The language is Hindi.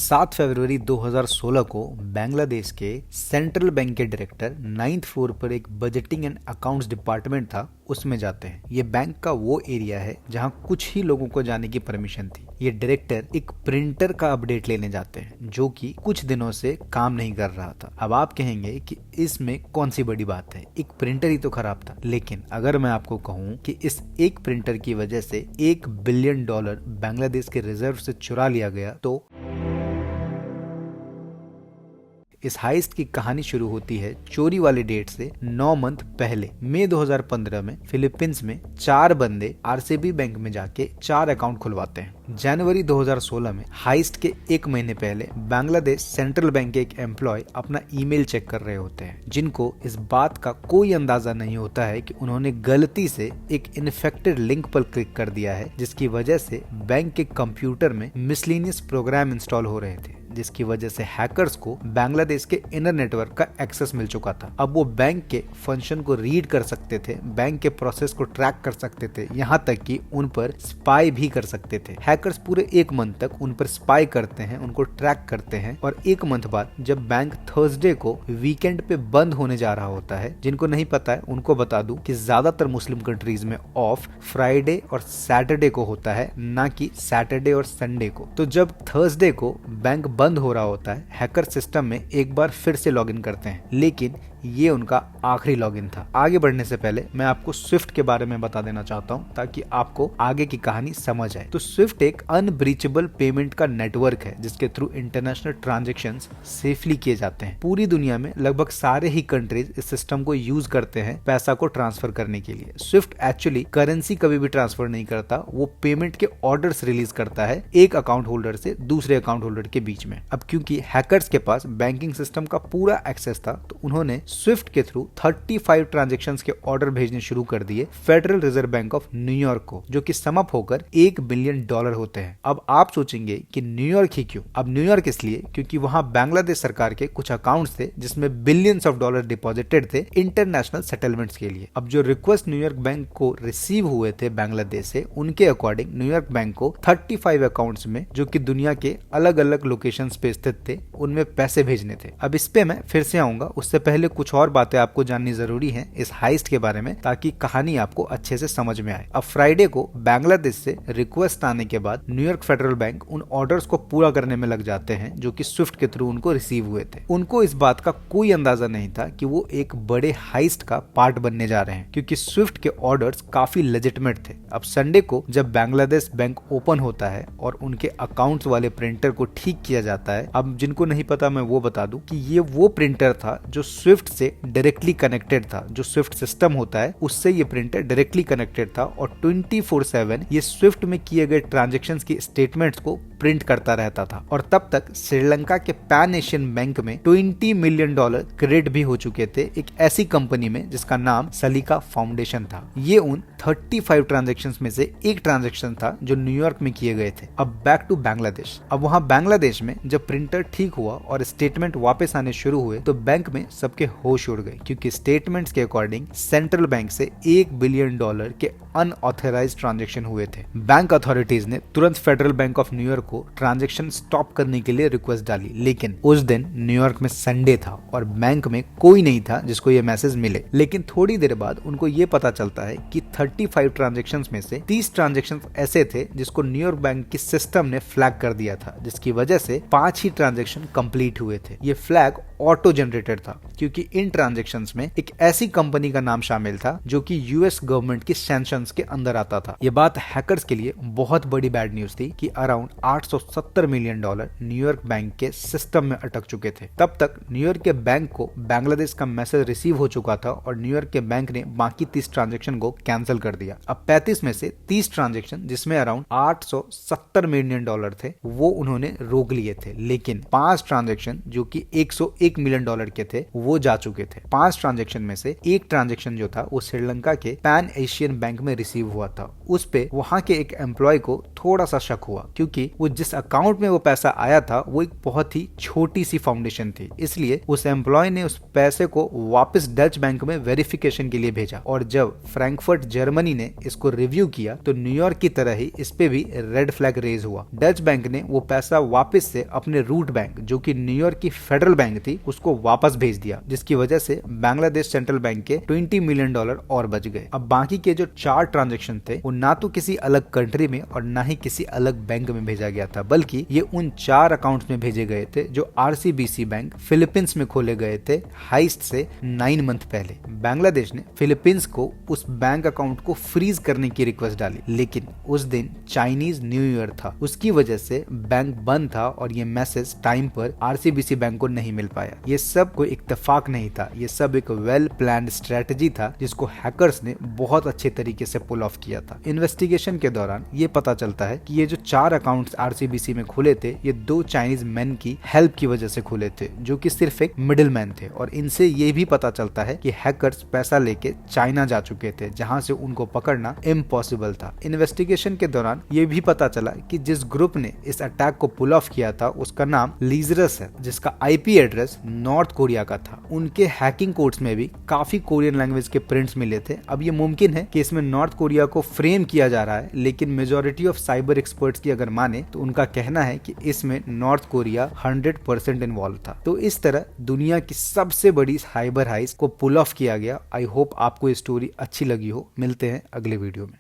7 फरवरी 2016 को बांग्लादेश के सेंट्रल बैंक के डायरेक्टर 9th फ्लोर पर एक बजटिंग एंड अकाउंट्स डिपार्टमेंट था, उसमें जाते हैं। ये बैंक का वो एरिया है जहां कुछ ही लोगों को जाने की परमिशन थी। ये डायरेक्टर एक प्रिंटर का अपडेट लेने जाते हैं जो कि कुछ दिनों से काम नहीं कर रहा था। अब आप कहेंगे कि इसमें कौन सी बड़ी बात है, एक प्रिंटर ही तो खराब था। लेकिन अगर मैं आपको कहूं कि इस एक प्रिंटर की वजह से $1 बिलियन बांग्लादेश के रिजर्व से चुरा लिया गया, तो इस हाइस्ट की कहानी शुरू होती है चोरी वाले डेट से 9 मंथ पहले। मई 2015 में फिलीपींस में 4 बंदे आरसीबी बैंक में जाके 4 अकाउंट खुलवाते हैं। जनवरी 2016 में हाइस्ट के 1 महीने पहले बांग्लादेश सेंट्रल बैंक के एक एम्प्लॉय अपना ईमेल चेक कर रहे होते हैं, जिनको इस बात का कोई अंदाजा नहीं होता है कि उन्होंने गलती से एक इन्फेक्टेड लिंक पर क्लिक कर दिया है, जिसकी वजह से बैंक के कंप्यूटर में मिसलिनियस प्रोग्राम इंस्टॉल हो रहे थे, जिसकी वजह से हैकर्स को बांग्लादेश के इनर नेटवर्क का एक्सेस मिल चुका था। अब वो बैंक के फंक्शन को रीड कर सकते थे, बैंक के प्रोसेस को ट्रैक कर सकते थे, यहाँ तक कि उन पर स्पाई भी कर सकते थे। हैकर्स पूरे 1 मंथ तक उन पर स्पाई करते हैं, उनको ट्रैक करते हैं, और 1 मंथ बाद जब बैंक थर्सडे को वीकेंड पे बंद होने जा रहा होता है, जिनको नहीं पता है उनको बता दूं कि ज्यादातर मुस्लिम कंट्रीज में ऑफ फ्राइडे और सैटरडे को होता है, ना कि सैटरडे और संडे को। तो जब थर्सडे को बैंक बंद हो रहा होता है, हैकर सिस्टम में एक बार फिर से लॉगिन करते हैं, लेकिन ये उनका आखिरी लॉगिन था। आगे बढ़ने से पहले मैं आपको स्विफ्ट के बारे में बता देना चाहता हूं ताकि आपको आगे की कहानी समझ आए। तो स्विफ्ट एक अनब्रीचेबल पेमेंट का नेटवर्क है जिसके थ्रू इंटरनेशनल ट्रांजैक्शंस सेफली किए जाते हैं। पूरी दुनिया में लगभग सारे ही कंट्रीज इस सिस्टम को यूज करते हैं पैसा को ट्रांसफर करने के लिए। स्विफ्ट एक्चुअली करेंसी कभी भी ट्रांसफर नहीं करता, वो पेमेंट के ऑर्डर्स रिलीज करता है एक अकाउंट होल्डर से दूसरे अकाउंट होल्डर के बीच में। अब क्योंकि हैकर्स के पास बैंकिंग सिस्टम का पूरा एक्सेस था, तो उन्होंने स्विफ्ट के थ्रू 35 ट्रांजैक्शंस के ऑर्डर भेजने शुरू कर दिए federal reserve bank of New York को, जो कि सम अप होकर $1 बिलियन होते हैं। अब आप सोचेंगे कि न्यूयॉर्क ही क्यों? अब न्यूयॉर्क इसलिए क्योंकि वहां बांग्लादेश सरकार के कुछ अकाउंट्स थे जिसमें बिलियंस ऑफ डॉलर डिपॉजिटेड थे इंटरनेशनल सेटलमेंट्स के लिए। अब जो रिक्वेस्ट न्यूयॉर्क बैंक को रिसीव हुए थे बांग्लादेश से, उनके अकॉर्डिंग न्यूयॉर्क बैंक को 35 अकाउंट्स में, जो कि दुनिया के अलग अलग लोकेशंस पे स्थित थे, उनमें पैसे भेजने थे। अब इस पे मैं फिर से आऊंगा, उससे पहले कुछ और बातें आपको जाननी जरूरी हैं इस हाइस्ट के बारे में, ताकि कहानी आपको अच्छे से समझ में आए। अब फ्राइडे को बांग्लादेश से रिक्वेस्ट आने के बाद न्यूयॉर्क फेडरल बैंक उन ऑर्डर्स को पूरा करने में लग जाते हैं जो कि स्विफ्ट के थ्रू उनको रिसीव हुए थे। उनको इस बात का कोई अंदाजा नहीं था कि वो एक बड़े हाइस्ट का पार्ट बनने जा रहे हैं, क्योंकि स्विफ्ट के ऑर्डर्स काफी लेजिटिमेट थे। अब संडे को जब बांग्लादेश बैंक ओपन होता है और उनके अकाउंट्स वाले प्रिंटर को ठीक किया जाता है, अब जिनको नहीं पता मैं वो बता दूं कि ये वो प्रिंटर था जो स्विफ्ट से डायरेक्टली कनेक्टेड था। जो स्विफ्ट सिस्टम होता है उससे ये प्रिंटर डायरेक्टली कनेक्टेड था और 24/7 ये स्विफ्ट में किए गए ट्रांजैक्शंस की स्टेटमेंट्स को प्रिंट करता रहता था। और तब तक श्रीलंका के पैन एशियन बैंक में $20 मिलियन क्रेडिट भी हो चुके थे एक ऐसी कंपनी में जिसका नाम सलीका फाउंडेशन था। ये उन 35 ट्रांजैक्शंस में से एक ट्रांजैक्शन था जो न्यूयॉर्क में किए गए थे। अब बैक टू बांग्लादेश। अब वहां बांग्लादेश में जब प्रिंटर ठीक हुआ और स्टेटमेंट वापस आने शुरू हुए, तो बैंक में सबके होश उड़ गए, क्योंकि स्टेटमेंट्स के अकॉर्डिंग सेंट्रल बैंक से $1 बिलियन के अनऑथराइज्ड ट्रांजैक्शन हुए थे। बैंक अथॉरिटीज ने तुरंत फेडरल बैंक ऑफ न्यूयॉर्क को ट्रांजैक्शन स्टॉप करने के लिए रिक्वेस्ट डाली, लेकिन उस दिन न्यूयॉर्क में संडे था और बैंक में कोई नहीं था जिसको ये मैसेज मिले। लेकिन थोड़ी देर बाद उनको ये पता चलता है कि 35 ट्रांजैक्शंस में से 30 ट्रांजैक्शंस ऐसे थे जिसको न्यूयॉर्क बैंक की सिस्टम ने फ्लैग कर दिया था, जिसकी वजह से 5 ही ट्रांजैक्शन कंप्लीट हुए थे। ये फ्लैग ऑटो जनरेटेड था क्योंकि इन ट्रांजैक्शंस में एक ऐसी कंपनी का नाम शामिल था जो कि यूएस गवर्नमेंट की सैंक्शंस के अंदर आता था। ये बात हैकर्स के लिए बहुत बड़ी बैड न्यूज थी कि अराउंड $870 मिलियन न्यूयॉर्क बैंक के सिस्टम में अटक चुके थे। तब तक न्यूयॉर्क के बैंक को बांग्लादेश का मैसेज रिसीव हो चुका था और न्यूयॉर्क के बैंक ने बाकी 30 ट्रांजैक्शन को कैंसिल कर दिया। अब 35 में से 30 ट्रांजैक्शन, जिसमें अराउंड $870 मिलियन थे, वो उन्होंने रोक लिए थे, लेकिन 5 ट्रांजैक्शन जो कि $101 मिलियन के थे वो जा चुके थे। 5 ट्रांजैक्शन में से एक ट्रांजैक्शन जो था वो श्रीलंका के पैन एशियन बैंक में रिसीव हुआ था, उस पे वहां के एक एम्प्लॉय को थोड़ा सा शक हुआ, क्योंकि वो जिस अकाउंट में वो पैसा आया था वो एक बहुत ही छोटी सी फाउंडेशन थी। इसलिए उस एम्प्लॉय ने उस पैसे को वापस डच बैंक में वेरिफिकेशन के लिए भेजा, और जब फ्रैंकफर्ट जर्मनी ने इसको रिव्यू किया तो न्यूयॉर्क की तरह ही इस पे भी रेड फ्लैग रेज हुआ। डच बैंक ने वो पैसा वापस से अपने रूट बैंक, जो कि न्यूयॉर्क की फेडरल बैंक थी, उसको वापस भेज दिया, जिसकी वजह से बांग्लादेश सेंट्रल बैंक के $20 मिलियन और बच गए। अब बाकी के जो 4 ट्रांजैक्शन थे वो ना तो किसी अलग कंट्री में और ना ही किसी अलग बैंक में भेजा गया था, बल्कि ये उन 4 अकाउंट्स में भेजे गए थे जो आरसीबीसी बैंक फिलीपींस में खोले गए थे हाइस्ट से 9 मंथ पहले। बांग्लादेश ने फिलीपींस को उस बैंक अकाउंट को फ्रीज करने की रिक्वेस्ट डाली, लेकिन उस दिन चाइनीज न्यू ईयर था, उसकी वजह से बैंक बंद था और ये मैसेज टाइम पर आरसीबीसी बैंक को नहीं मिल पाया। ये सब कोई इत्तेफाक नहीं था, ये सब एक वेल प्लान्ड स्ट्रेटजी था जिसको हैकर्स ने बहुत अच्छे तरीके से पुल ऑफ किया था। इन्वेस्टिगेशन के दौरान ये पता चलता है कि ये जो 4 अकाउंट्स आरसीबीसी में खुले थे, ये 2 चाइनीज मैन की हेल्प की वजह से खुले थे, जो कि सिर्फ एक मिडिल मैन थे। और इनसे ये भी पता चलता है कि हैकर्स पैसा लेके चाइना जा चुके थे, जहां से उनको पकड़ना इम्पॉसिबल था। इन्वेस्टिगेशन के दौरान ये भी पता चला कि जिस ग्रुप ने इस अटैक को पुल ऑफ किया था उसका नाम लीजरस है, जिसका आईपी एड्रेस नॉर्थ कोरिया का था। उनके हैकिंग कोड्स में भी काफी कोरियन लैंग्वेज के प्रिंट्स मिले थे। अब ये मुमकिन है कि इसमें नॉर्थ कोरिया को फ्रेम किया जा रहा है, लेकिन मेजॉरिटी ऑफ साइबर एक्सपर्ट्स की अगर माने तो उनका कहना है कि इसमें नॉर्थ कोरिया 100% इन्वॉल्व था। तो इस तरह दुनिया की सबसे बड़ी साइबर हाइस्ट को पुल ऑफ किया गया। आई होप आपको ये स्टोरी अच्छी लगी हो। मिलते हैं अगले वीडियो में।